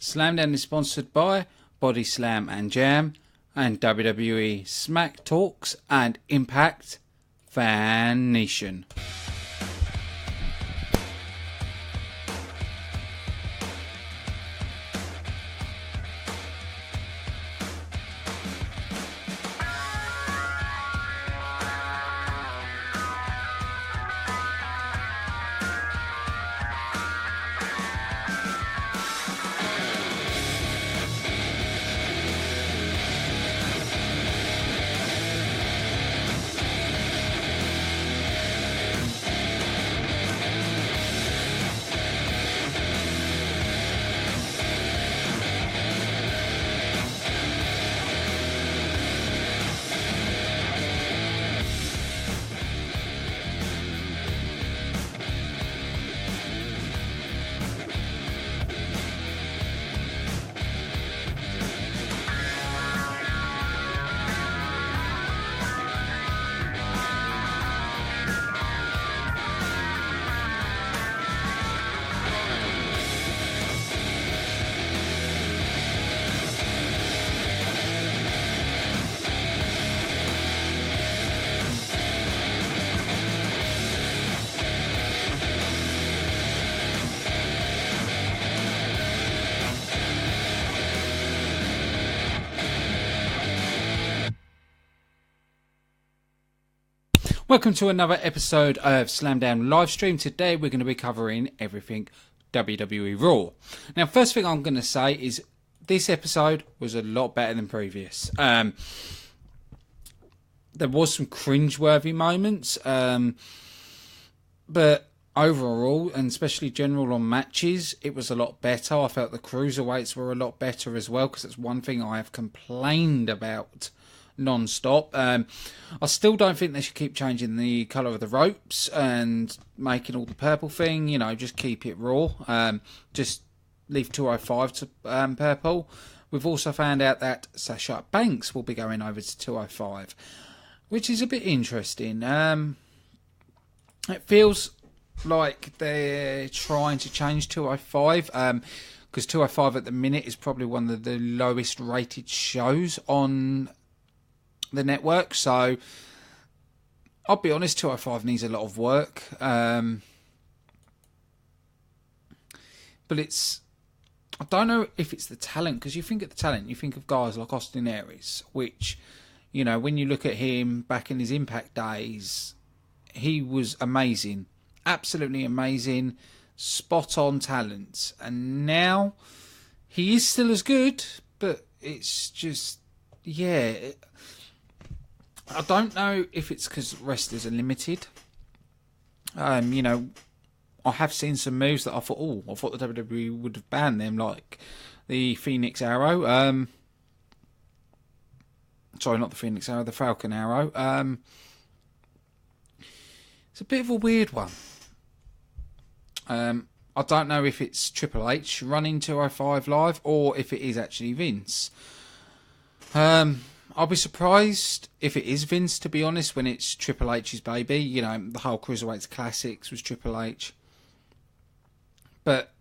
Slamdown is sponsored by BODYSLAM and Jam, and WWE SmackTalks and Impact Fan Nation. Welcome to another episode of Slamdown Livestream. Today we're going to be covering everything WWE RAW. Now, first thing I'm going to say is this episode was a lot better than previous. There was some cringe-worthy moments, but overall, and especially general on matches, it was a lot better. I felt the cruiserweights were a lot better as well, because that's one thing I have complained about non-stop. I still don't think they should keep changing the colour of the ropes and making all the purple thing. You know, just keep it raw. Just leave 205 to purple. We've also found out that Sasha Banks will be going over to 205, which is a bit interesting. It feels like they're trying to change 205, because 205 at the minute is probably one of the lowest rated shows on the network, so I'll be honest, 205 needs a lot of work, but it's, I don't know if it's the talent, because you think of the talent, you think of guys like Austin Aries, which, you know, when you look at him back in his Impact days, he was amazing, absolutely amazing, spot on talent, and now he is still as good, but it's just, yeah, I don't know if it's because wrestlers are limited. You know, I have seen some moves that I thought, I thought the WWE would have banned them, like the Phoenix Arrow. Sorry, not the Phoenix Arrow, the Falcon Arrow. It's a bit of a weird one. I don't know if it's Triple H running 205 Live or if it is actually Vince. I'll be surprised if it is Vince, to be honest, when it's Triple H's baby. You know, the whole Cruiserweights Classics was Triple H. But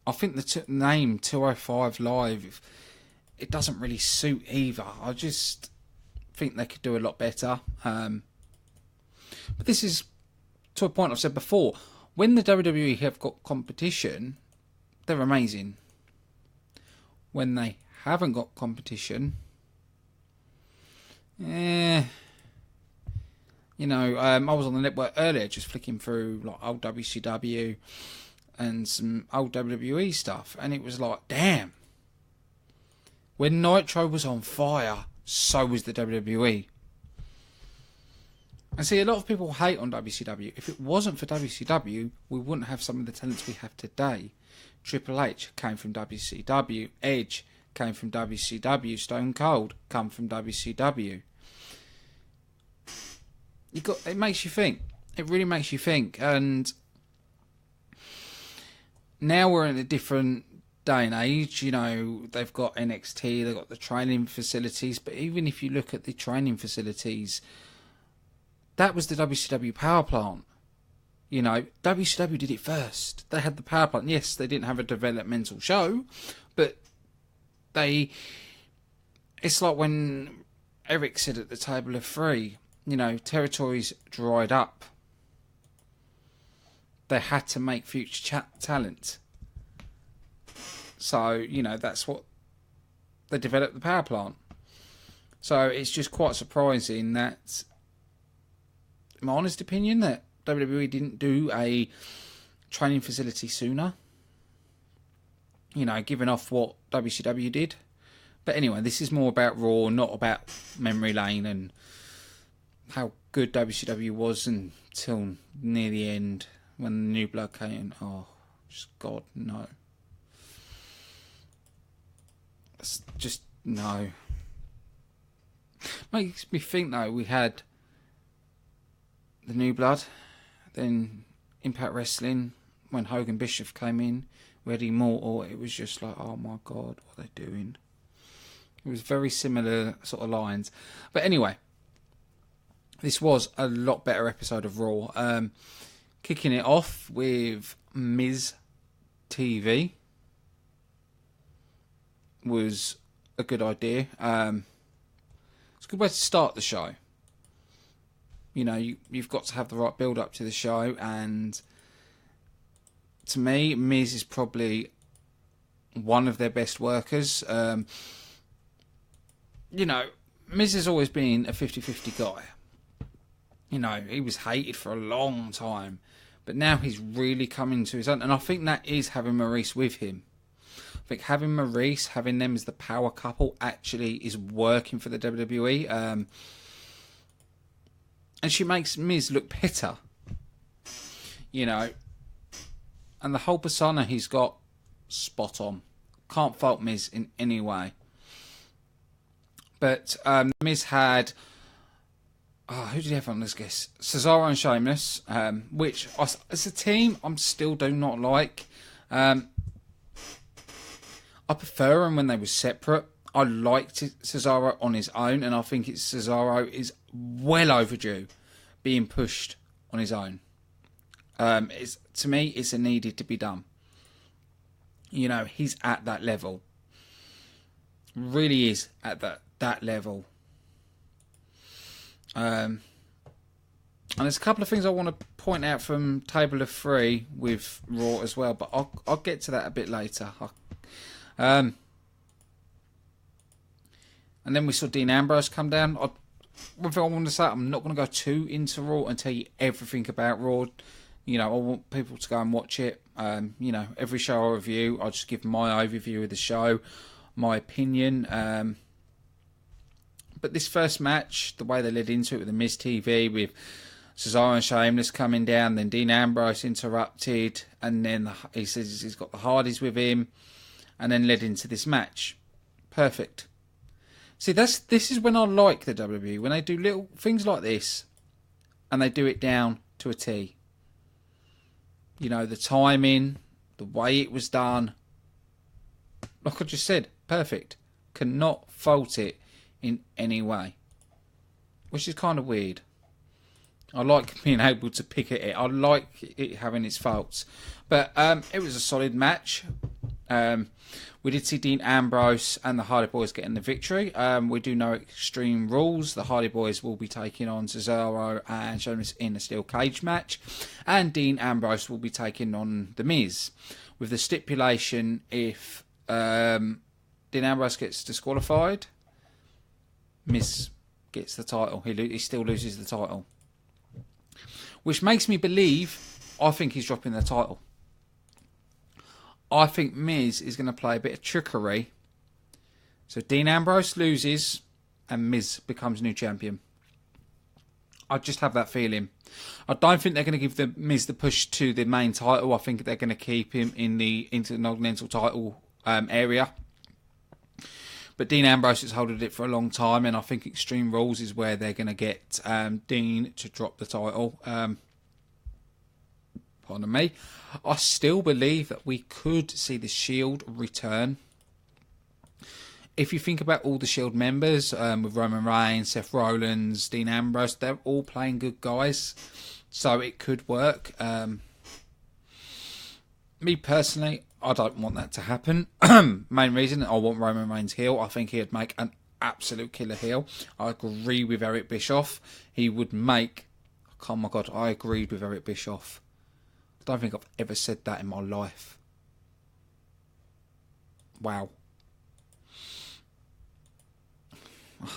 I think the name 205 Live, it doesn't really suit either. I just think they could do a lot better. But this is to a point I've said before. When the WWE have got competition, they're amazing. When they haven't got competition, you know, I was on the network earlier just flicking through like old WCW and some old WWE stuff, and it was like, damn, when Nitro was on fire, so was the WWE. And see, a lot of people hate on WCW. If it wasn't for WCW, we wouldn't have some of the talents we have today. Triple H came from WCW, Edge came from WCW, Stone Cold come from WCW. It makes you think. It really makes you think. And now we're in a different day and age. You know, they've got NXT, they've got the training facilities. But even if you look at the training facilities, that was the WCW power plant. You know, WCW did it first. They had the power plant. Yes, they didn't have a developmental show, but it's like when Eric said at the Table of Three, you know, territories dried up. They had to make future talent. So, you know, that's what they developed the power plant. So it's just quite surprising that, in my honest opinion, that WWE didn't do a training facility sooner. You know, giving off what WCW did. But anyway, this is more about Raw, not about memory lane and how good WCW was until near the end when the new blood came in. Oh, just God, no. It's just, no. Makes me think, though, we had the new blood, then Impact Wrestling, when Hogan Bischoff came in, we had Immortal. It was just like, oh my God, what are they doing? It was very similar sort of lines. But anyway, this was a lot better episode of Raw. Kicking it off with Miz TV was a good idea. It's a good way to start the show. You know, you've got to have the right build up to the show, and to me, Miz is probably one of their best workers. You know, Miz has always been a 50-50 guy. You know, he was hated for a long time, but now he's really coming to his own, and I think that is having Maurice with him. I think having Maurice, having them as the power couple, actually is working for the WWE. And she makes Miz look better. You know, and the whole persona he's got, spot on. Can't fault Miz in any way. But Miz had, who did he have on this guest? Cesaro and Sheamus, which as a team I still do not like. I prefer them when they were separate. I liked Cesaro on his own, and I think Cesaro is well overdue being pushed on his own. To me, it's a needed to be done. You know, he's at that level. Really is at that level. And there's a couple of things I want to point out from Table of Three with Raw as well, but I'll get to that a bit later. And then we saw Dean Ambrose come down. One thing I want to say, I'm not going to go too into Raw and tell you everything about Raw. You know, I want people to go and watch it. You know, every show I review, I'll just give my overview of the show, my opinion. But this first match, the way they led into it with the Miz TV, with Cesaro and Sheamus coming down, then Dean Ambrose interrupted, and then he says he's got the Hardys with him, and then led into this match. Perfect. See, this is when I like the WWE, when they do little things like this, and they do it down to a T. You know, the timing, the way it was done, like I just said, perfect. Cannot fault it in any way, which is kind of weird. I like being able to pick at it. I like it having its faults, but it was a solid match. We did see Dean Ambrose and the Hardy Boys getting the victory. We do know Extreme Rules. The Hardy Boys will be taking on Cesaro and Sheamus in a steel cage match, and Dean Ambrose will be taking on The Miz, with the stipulation if Dean Ambrose gets disqualified, Miz gets the title. He still loses the title, which makes me believe I think he's dropping the title. I think Miz is going to play a bit of trickery. So Dean Ambrose loses and Miz becomes new champion. I just have that feeling. I don't think they're going to give the Miz the push to the main title. I think they're going to keep him in the Intercontinental title area. But Dean Ambrose has holding it for a long time, and I think Extreme Rules is where they're going to get Dean to drop the title. Pardon me. I still believe that we could see the Shield return. If you think about all the Shield members, with Roman Reigns, Seth Rollins, Dean Ambrose, they're all playing good guys. So it could work. Me personally, I don't want that to happen. Main reason, I want Roman Reigns heel. I think he'd make an absolute killer heel. I agree with Eric Bischoff. He would make... Oh my God, I agreed with Eric Bischoff. I don't think I've ever said that in my life. Wow.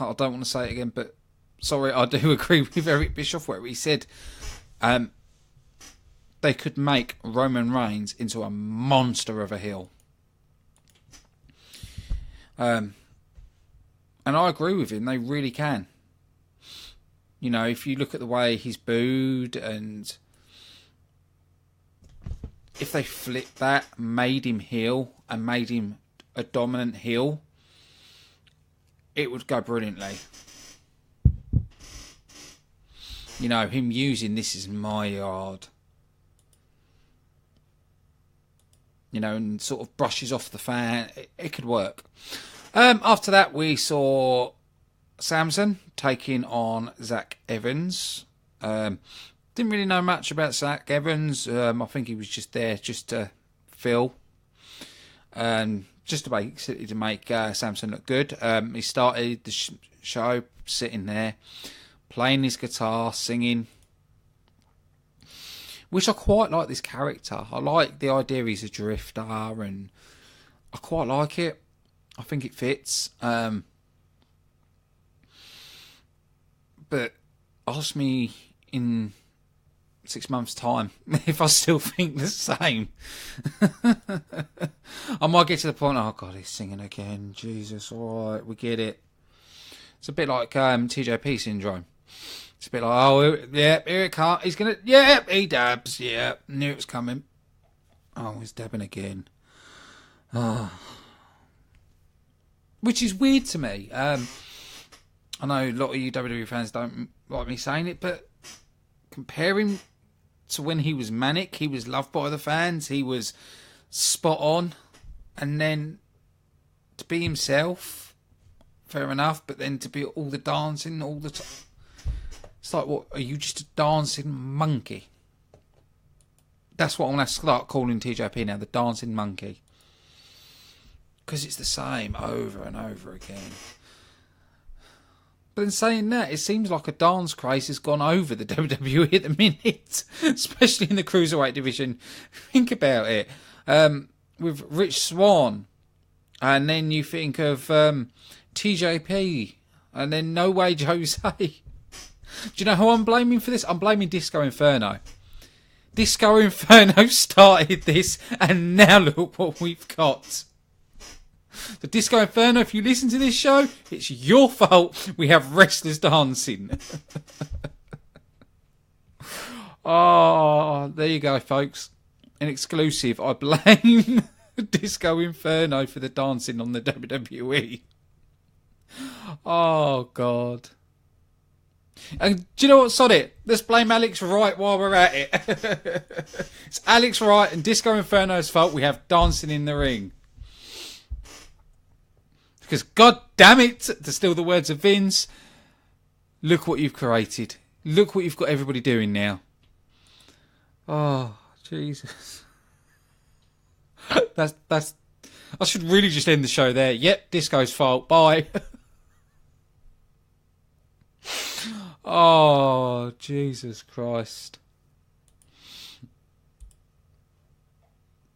I don't want to say it again, but sorry, I do agree with Eric Bischoff where he said they could make Roman Reigns into a monster of a heel. And I agree with him, they really can. You know, if you look at the way he's booed, and if they flipped that, made him heel and made him a dominant heel, it would go brilliantly. You know, him using "this is my yard," you know, and sort of brushes off the fan. It could work. After that, we saw Samson taking on Zach Evans. Didn't really know much about Zach Evans. I think he was just there just to fill. Just basically to make Samson look good. He started the show sitting there, playing his guitar, singing. Which I quite like this character. I like the idea he's a drifter, and I quite like it. I think it fits. But ask me in 6 months' time if I still think the same. I might get to the point, oh God, he's singing again. Jesus, alright, we get it. It's a bit like TJP syndrome. It's a bit like, oh, yeah, here it comes. He's going to, yeah, he dabs. Yeah, knew it was coming. Oh, he's dabbing again. Oh. Which is weird to me. I know a lot of you WWE fans don't like me saying it, but comparing to when he was manic, he was loved by the fans, he was spot on, and then to be himself, fair enough, but then to be all the dancing all the time, it's like, what, are you just a dancing monkey? That's what I'm going to start calling TJP now, the dancing monkey, because it's the same over and over again. But in saying that, it seems like a dance craze has gone over the WWE at the minute, especially in the Cruiserweight division. Think about it. With Rich Swann, and then you think of TJP, and then No Way Jose. Do you know who I'm blaming for this? I'm blaming Disco Inferno. Disco Inferno started this, and now look what we've got. The Disco Inferno, if you listen to this show, it's your fault we have wrestlers dancing. Oh, there you go, folks. An exclusive. I blame Disco Inferno for the dancing on the WWE. Oh, God. And do you know what? Sod it. Let's blame Alex Wright while we're at it. It's Alex Wright and Disco Inferno's fault we have dancing in the ring. Because, God damn it, to steal the words of Vince, look what you've created. Look what you've got everybody doing now. Oh, Jesus. That's. I should really just end the show there. Yep, Disco's fault. Bye. Oh, Jesus Christ.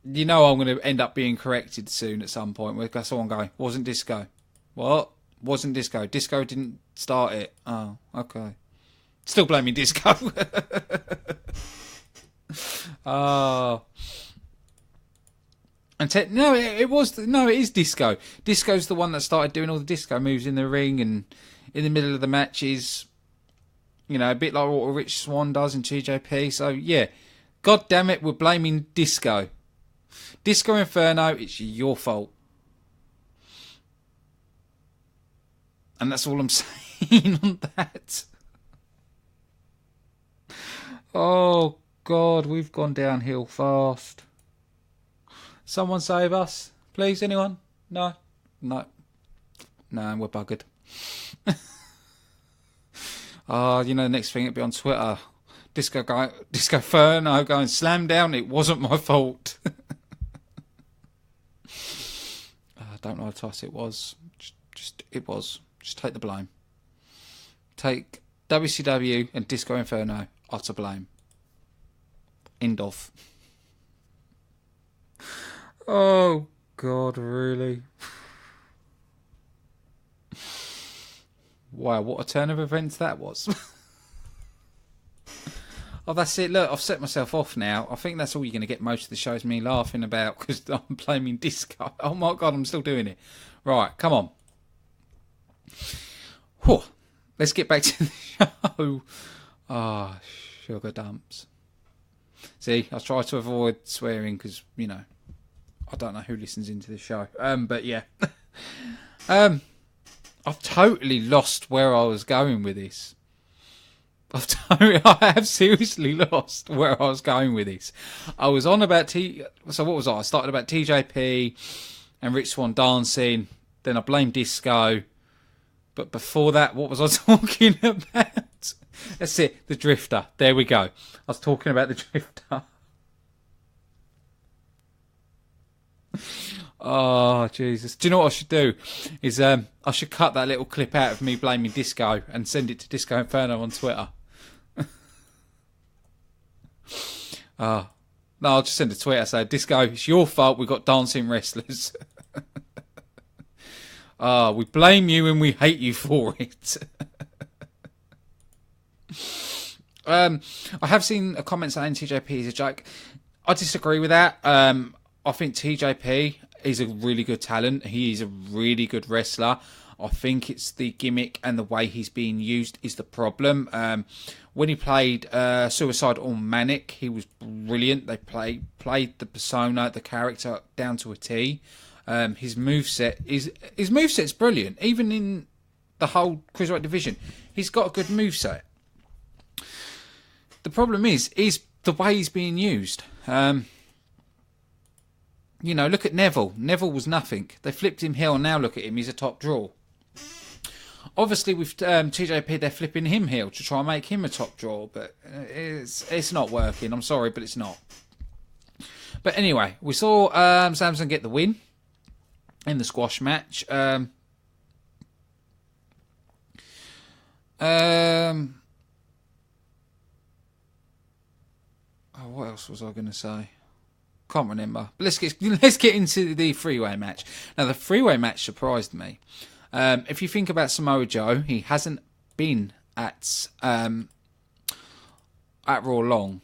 You know I'm going to end up being corrected soon at some point. Where someone going, wasn't Disco. What? Wasn't Disco. Disco didn't start it. Oh, okay. Still blaming Disco. Oh. And no, it is Disco. Disco's the one that started doing all the disco moves in the ring and in the middle of the matches. You know, a bit like what Rich Swann does in TJP. So, yeah. God damn it, we're blaming Disco. Disco Inferno, it's your fault. And that's all I'm saying on that. Oh, God, we've gone downhill fast. Someone save us, please, anyone? No? No, we're buggered. Oh, you know, the next thing it'll be on Twitter. Disco Inferno going Slamdown. It wasn't my fault. I don't know how toss it was. It was. Just take the blame. Take WCW and Disco Inferno are to blame. End of. Oh God, really? Wow, what a turn of events that was. Oh, that's it. Look, I've set myself off now. I think that's all you're going to get most of the show is me laughing about because I'm blaming Disco. Oh my God, I'm still doing it. Right, come on. Whew. Let's get back to the show. Ah, oh, sugar dumps. See, I try to avoid swearing because, you know, I don't know who listens into the show. But yeah. I've totally lost where I was going with this. I have seriously lost where I was going with this. I was on about so what was I? I started about TJP and Rich Swann dancing. Then I blamed Disco. But before that, what was I talking about? That's it, the Drifter. There we go. I was talking about the Drifter. Oh, Jesus. Do you know what I should do? Is I should cut that little clip out of me blaming Disco and send it to Disco Inferno on Twitter. No, I'll just send a tweet. I say, Disco, it's your fault we got dancing wrestlers. We blame you and we hate you for it. I have seen a comment saying TJP is a joke. I disagree with that. I think TJP is a really good talent. He is a really good wrestler. I think it's the gimmick and the way he's being used is the problem. When he played Suicide or Manic, he was brilliant. They played the persona, the character down to a T. His moveset's brilliant. Even in the whole Cruiserweight division, he's got a good moveset. The problem is the way he's being used. You know, look at Neville. Neville was nothing. They flipped him heel, and now look at him. He's a top draw. Obviously, with TJP, they're flipping him heel to try and make him a top draw, but it's not working. I'm sorry, but it's not. But anyway, we saw Samson get the win in the squash match. Oh, what else was I going to say? Can't remember. But let's get into the freeway match. Now, the freeway match surprised me. If you think about Samoa Joe, he hasn't been at Raw long.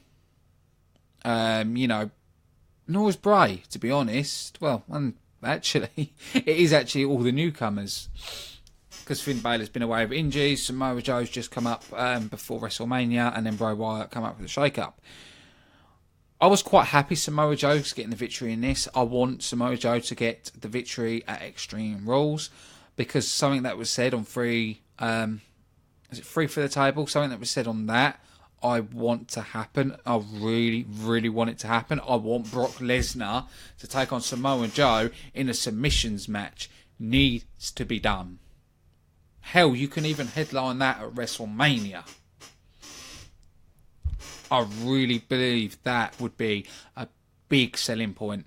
You know, nor is Bray, to be honest. Well, and actually, it is actually all the newcomers. Because Finn Balor's been away with injuries, Samoa Joe's just come up before WrestleMania, and then Bray Wyatt come up with a shake-up. I was quite happy Samoa Joe's getting the victory in this. I want Samoa Joe to get the victory at Extreme Rules because something that was said on Free for the Table? Something that was said on that, I want to happen. I really, really want it to happen. I want Brock Lesnar to take on Samoa Joe in a submissions match. Needs to be done. Hell, you can even headline that at WrestleMania. I really believe that would be a big selling point.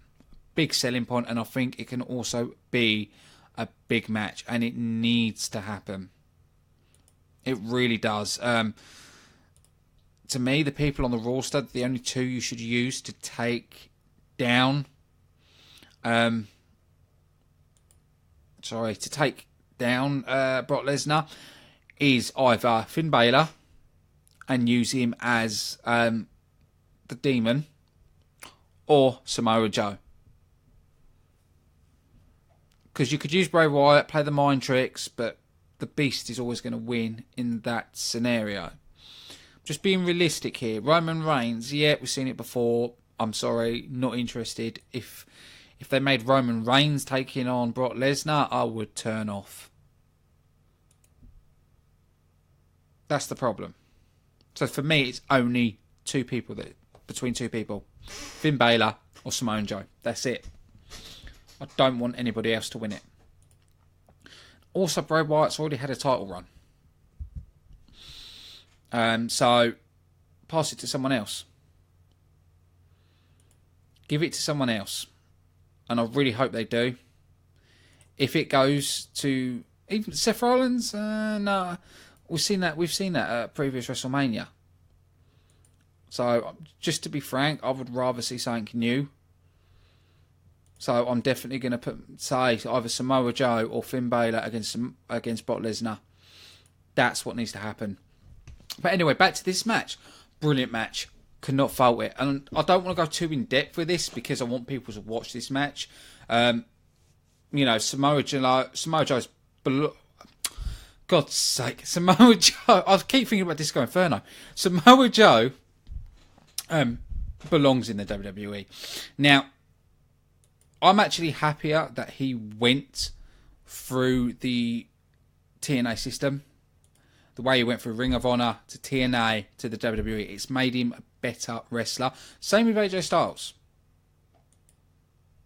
Big selling point, and I think it can also be a big match, and it needs to happen. It really does. To me, the people on the roster, the only two you should use to take down... Brock Lesnar is either Finn Balor and use him as the Demon, or Samoa Joe. Because you could use Bray Wyatt, play the mind tricks, but the Beast is always going to win in that scenario. Just being realistic here. Roman Reigns, yeah, we've seen it before. I'm sorry, not interested. If they made Roman Reigns taking on Brock Lesnar, I would turn off. That's the problem. So for me, it's only between two people. Finn Balor or Samoa Joe. That's it. I don't want anybody else to win it. Also, Bray Wyatt's already had a title run. So pass it to someone else. Give it to someone else. And I really hope they do. If it goes to even Seth Rollins, no. We've seen that at previous WrestleMania. So, just to be frank, I would rather see something new. So, I'm definitely going to say either Samoa Joe or Finn Balor against Brock Lesnar. That's what needs to happen. But anyway, back to this match. Brilliant match. Could not fault it. And I don't want to go too in depth with this because I want people to watch this match. You know, Samoa Joe's... God's sake. Samoa Joe... I keep thinking about Disco Inferno. Samoa Joe belongs in the WWE. Now, I'm actually happier that he went through the TNA system. The way he went from Ring of Honor to TNA to the WWE, it's made him a better wrestler. Same with AJ Styles.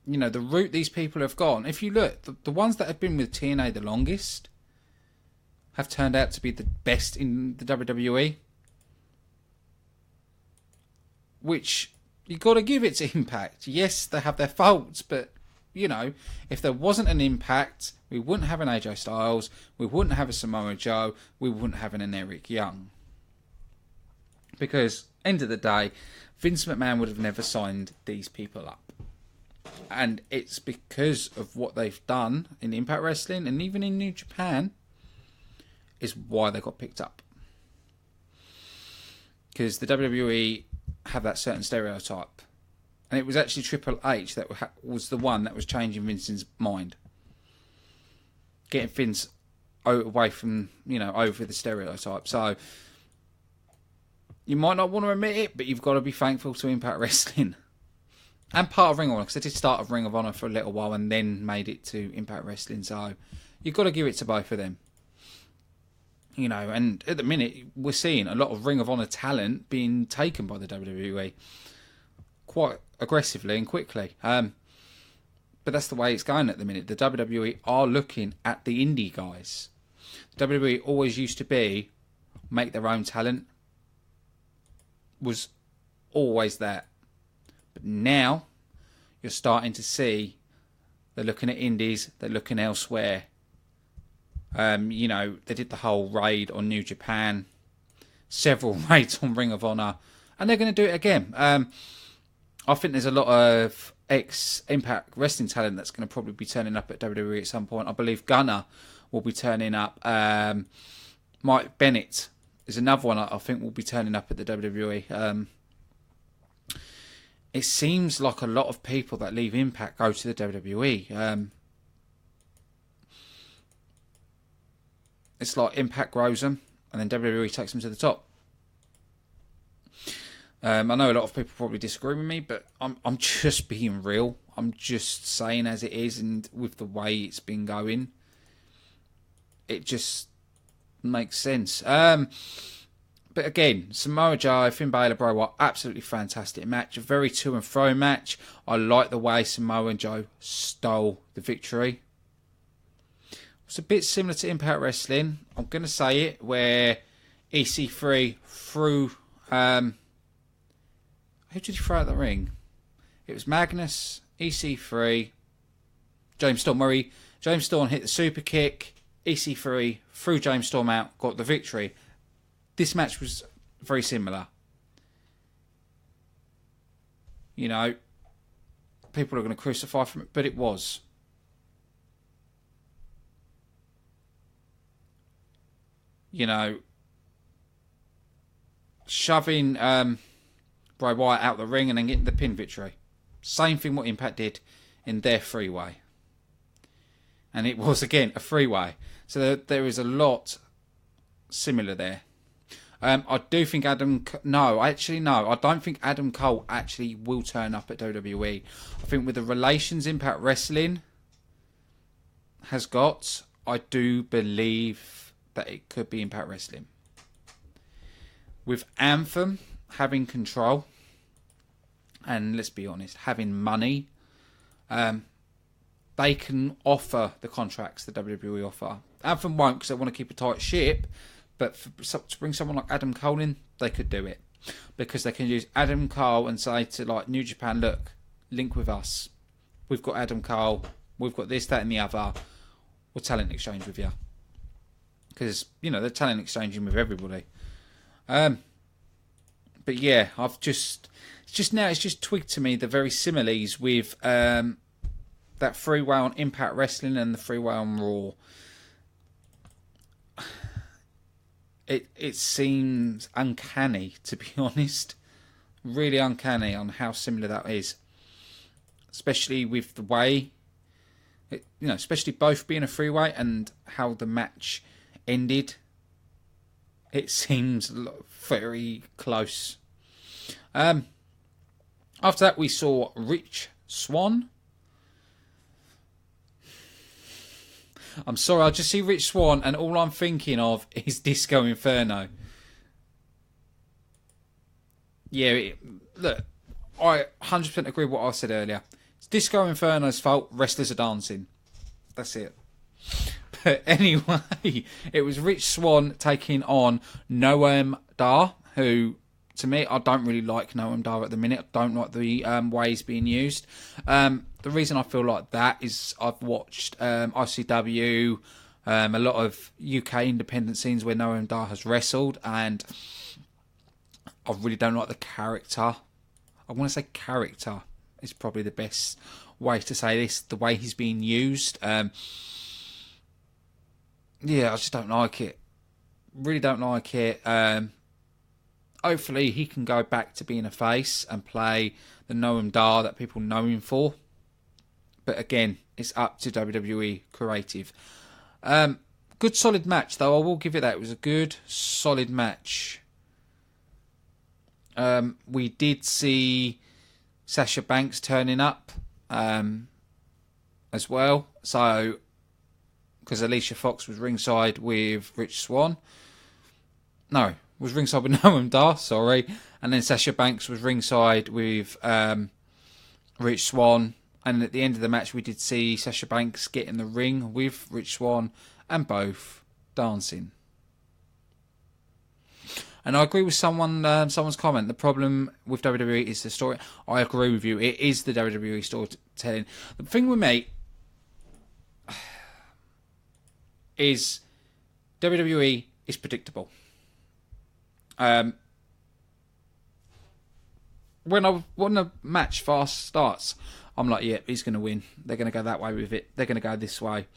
You know, the route these people have gone. If you look, the ones that have been with TNA the longest have turned out to be the best in the WWE. Which, you got to give it to Impact. Yes, they have their faults, but, you know, if there wasn't an Impact, we wouldn't have an AJ Styles, we wouldn't have a Samoa Joe, we wouldn't have an Eric Young. Because, end of the day, Vince McMahon would have never signed these people up. And it's because of what they've done in Impact Wrestling and even in New Japan is why they got picked up. Because the WWE have that certain stereotype. And it was actually Triple H that was the one that was changing Vince's mind. Getting Vince away from, you know, over the stereotype. So, you might not want to admit it, but you've got to be thankful to Impact Wrestling. And part of Ring of Honor, because they did start of Ring of Honor for a little while and then made it to Impact Wrestling. So, you've got to give it to both of them. You know, and at the minute, we're seeing a lot of Ring of Honor talent being taken by the WWE. Quite aggressively and quickly. But that's the way it's going at the minute. The WWE are looking at the indie guys. The WWE always used to be make their own talent. Was always that. But now you're starting to see they're looking at indies, they're looking elsewhere. You know, they did the whole raid on New Japan, several raids on Ring of Honor, and they're going to do it again. I think there's a lot of ex-Impact Wrestling talent that's going to probably be turning up at WWE at some point. I believe Gunner will be turning up. Mike Bennett is another one I think will be turning up at the WWE. It seems like a lot of people that leave Impact go to the WWE. It's like Impact grows them and then WWE takes them to the top. I know a lot of people probably disagree with me, but I'm just being real. I'm just saying as it is, and with the way it's been going, it just makes sense. But again, Samoa Joe, Finn Balor, Bray Wyatt, absolutely fantastic match. A very to and fro match. I like the way Samoa and Joe stole the victory. It's a bit similar to Impact Wrestling. I'm going to say it, where EC3 threw... who did he throw out the ring? It was Magnus, EC3, James Storm. James Storm hit the super kick. EC3 threw James Storm out, got the victory. This match was very similar. You know, people are going to crucify from it, but it was. You know, shoving Bray Wyatt out the ring and then getting the pin victory. Same thing what Impact did in their freeway. And it was, again, a freeway. So there is a lot similar there. I do think I don't think Adam Cole actually will turn up at WWE. I think with the relations Impact Wrestling has got, I do believe that it could be Impact Wrestling. With Anthem having control, and let's be honest, having money, they can offer the contracts the WWE offer. Anthem won't, because they want to keep a tight ship, but to bring someone like Adam Cole in, they could do it. because they can use Adam Cole and say to like New Japan, look, link with us. We've got Adam Cole. We've got this, that, and the other. We'll talent exchange with you. Because, you know, they're talent exchanging with everybody. But yeah, it's just twigged to me the very similes with that 3-way on Impact Wrestling and the 3-way on Raw. It seems uncanny, to be honest. Really uncanny on how similar that is. Especially with the way, especially both being a 3-way and how the match ended. It seems very close. After that, we saw Rich Swann. I'm sorry, I just see Rich Swann and all I'm thinking of is Disco Inferno. Yeah, look, I 100% agree with what I said earlier. It's Disco Inferno's fault, wrestlers are dancing. That's it. But anyway, it was Rich Swann taking on Noam Dar, who, to me, I don't really like Noam Dar at the minute. I don't like the way he's being used. The reason I feel like that is I've watched ICW, a lot of UK independent scenes where Noam Dar has wrestled, and I really don't like the character. I want to say character is probably the best way to say this. The way he's being used. Yeah, I just don't like it. Really don't like it. Hopefully he can go back to being a face and play the Noam Dar that people know him for. But again, it's up to WWE Creative. Good solid match though, I will give it that. It was a good solid match. We did see Sasha Banks turning up as well. So, because Alicia Fox was ringside with Rich Swann. No, was ringside with Noam Dar, sorry. And then Sasha Banks was ringside with Rich Swann. And at the end of the match, we did see Sasha Banks get in the ring with Rich Swann and both dancing. And I agree with someone's comment. The problem with WWE is the story. I agree with you. It is the WWE storytelling. The thing with me is WWE is predictable. When a match fast starts, I'm like, yeah, he's going to win. They're going to go that way with it. They're going to go this way.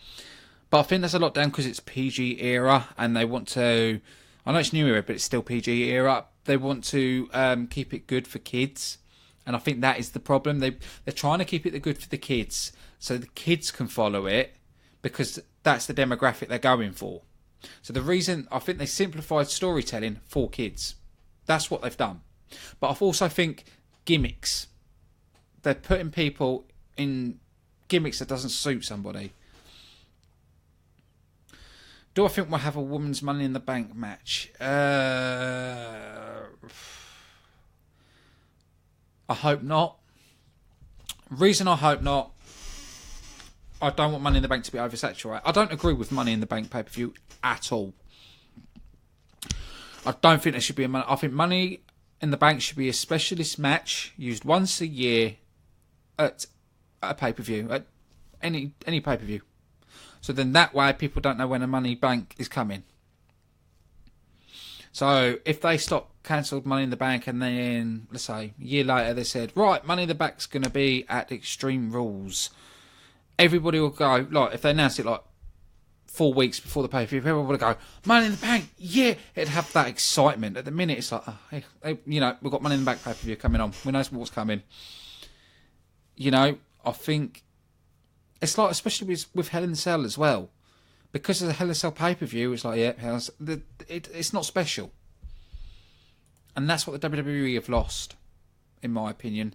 But I think that's a lot down because it's PG era and they want to... I know it's new era, but it's still PG era. They want to keep it good for kids. And I think that is the problem. They're trying to keep it good for the kids so the kids can follow it because that's the demographic they're going for. So the reason... I think they simplified storytelling for kids. That's what they've done. But I also think gimmicks... They're putting people in gimmicks that doesn't suit somebody. Do I think we'll have a women's Money in the Bank match? I hope not. Reason I hope not, I don't want Money in the Bank to be oversaturated. I don't agree with Money in the Bank pay-per-view at all. I don't think there should be a... I think Money in the Bank should be a specialist match used once a year at a pay-per-view, at any pay-per-view. So then that way people don't know when a Money Bank is coming. So if they cancelled Money in the Bank and then, let's say, a year later they said, right, Money in the Bank's going to be at Extreme Rules. Everybody will go, like, if they announced it like 4 weeks before the pay-per-view, everyone would go, Money in the Bank, yeah! It'd have that excitement. At the minute it's like, oh, hey, we've got Money in the Bank pay-per-view coming on. We know what's coming. I think it's like, especially with Hell in a Cell as well, because of the Hell in a Cell pay-per-view, it's like, yeah, it's not special, and that's what the WWE have lost, in my opinion.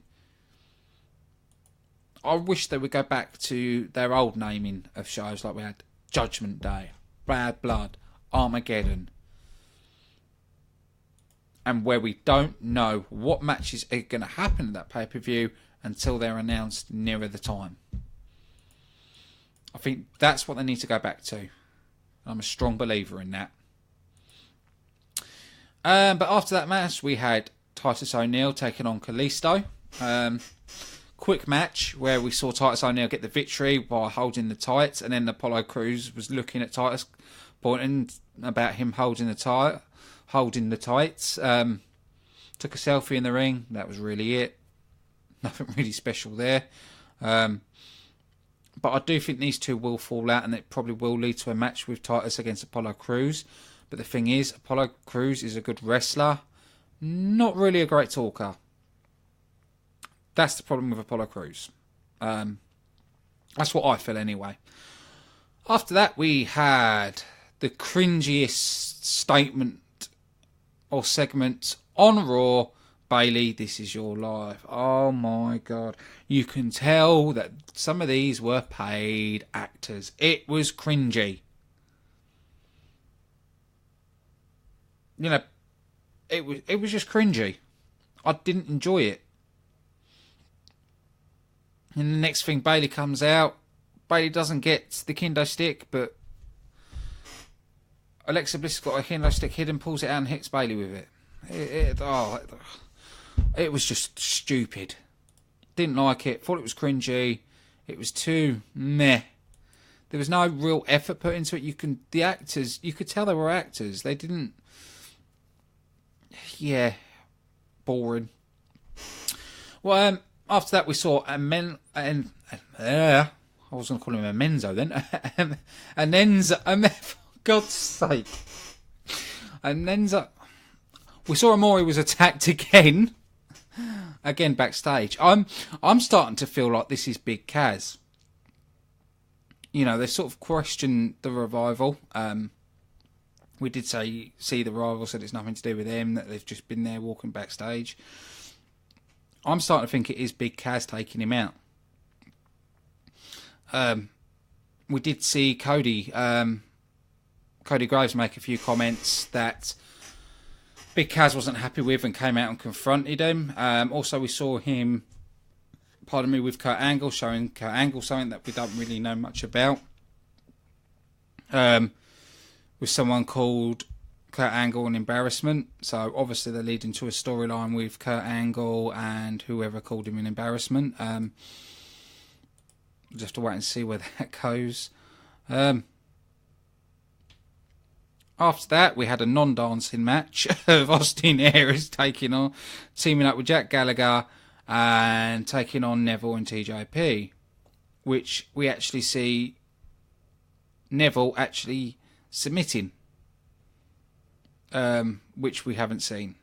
I wish they would go back to their old naming of shows, like we had Judgment Day, Bad Blood, Armageddon, and where we don't know what matches are going to happen at that pay-per-view until they're announced nearer the time. I think that's what they need to go back to. I'm a strong believer in that. But after that match, we had Titus O'Neil taking on Kalisto. Quick match where we saw Titus O'Neil get the victory by holding the tights, and then Apollo Crews was looking at Titus, pointing about him holding the tights. Took a selfie in the ring. That was really it. Nothing really special there. But I do think these two will fall out, and it probably will lead to a match with Titus against Apollo Crews. But the thing is, Apollo Crews is a good wrestler, not really a great talker. That's the problem with Apollo Crews. That's what I feel anyway. After that, we had the cringiest statement or segment on Raw. Bayley, this is your life. Oh my God. You can tell that some of these were paid actors. It was cringy. You know, it was just cringy. I didn't enjoy it. And the next thing, Bayley comes out. Bayley doesn't get the kendo stick, but Alexa Bliss got a kendo stick hidden, pulls it out and hits Bayley with it. It was just stupid. Didn't like it. Thought it was cringy. It was too meh. There was no real effort put into it. The actors, you could tell they were actors. They didn't. Yeah, boring. Well, after that we saw I was going to call him a Menzo then. For God's sake. We saw Amori was attacked again backstage. I'm starting to feel like this is Big Kaz. You know, they sort of questioned the revival. We did see the rival said it's nothing to do with them, that they've just been there walking backstage. I'm starting to think it is Big Kaz taking him out. We did see Cody Graves make a few comments that Big Kaz wasn't happy with and came out and confronted him. Also, we saw him, with Kurt Angle, showing Kurt Angle something that we don't really know much about. With someone called Kurt Angle an embarrassment. So obviously they're leading to a storyline with Kurt Angle and whoever called him an embarrassment. We'll just have to wait and see where that goes. After that, we had a non-dancing match of Austin Aries teaming up with Jack Gallagher and taking on Neville and TJP, which we actually see Neville actually submitting, which we haven't seen.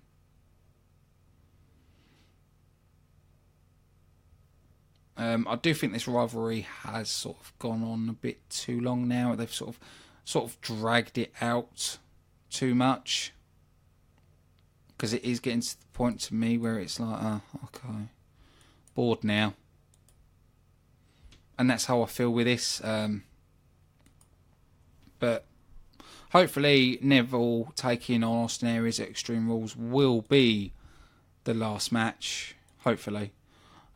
I do think this rivalry has sort of gone on a bit too long now. They've sort of dragged it out too much, because it is getting to the point to me where it's like, okay, bored now. And that's how I feel with this. But hopefully Neville taking on Austin Aries at Extreme Rules will be the last match. Hopefully.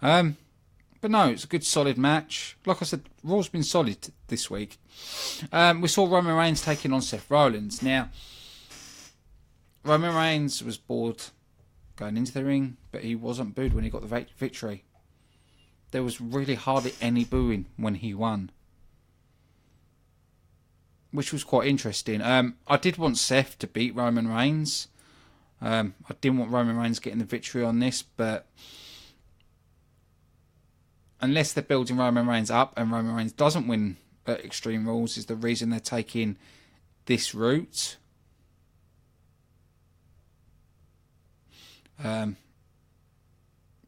But no, it's a good solid match. Like I said, Raw's been solid this week. We saw Roman Reigns taking on Seth Rollins. Now, Roman Reigns was bored going into the ring, but he wasn't booed when he got the victory. There was really hardly any booing when he won, which was quite interesting. I did want Seth to beat Roman Reigns. I didn't want Roman Reigns getting the victory on this, but unless they're building Roman Reigns up and Roman Reigns doesn't win at Extreme Rules is the reason they're taking this route.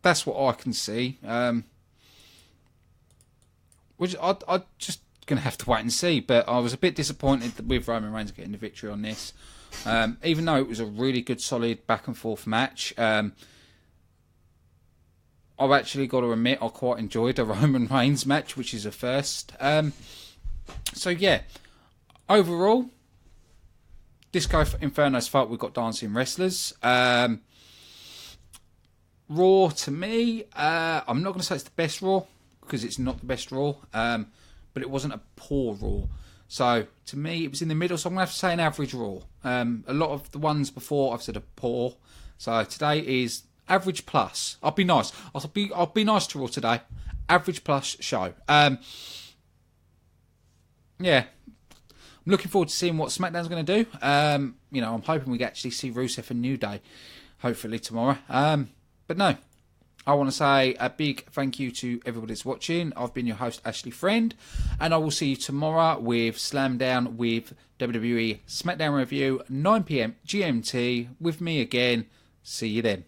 That's what I can see. Which I just going to have to wait and see. But I was a bit disappointed with Roman Reigns getting the victory on this. Even though it was a really good, solid back and forth match. I've actually got to admit I quite enjoyed a Roman Reigns match, which is a first. So yeah, overall, Disco Inferno's fault we've got dancing wrestlers. Raw, to me, I'm not going to say it's the best Raw, because it's not the best Raw, but it wasn't a poor Raw. So to me, it was in the middle, so I'm going to have to say an average Raw. A lot of the ones before I've said are poor, So today is average plus. I'll be nice. I'll be nice to Raw today. Average plus show. Yeah. I'm looking forward to seeing what SmackDown's going to do. You know, I'm hoping we actually see Rusev and New Day, hopefully tomorrow. But no, I want to say a big thank you to everybody that's watching. I've been your host, Ashley Friend, and I will see you tomorrow with Slamdown with WWE SmackDown Review, 9 PM GMT, with me again. See you then.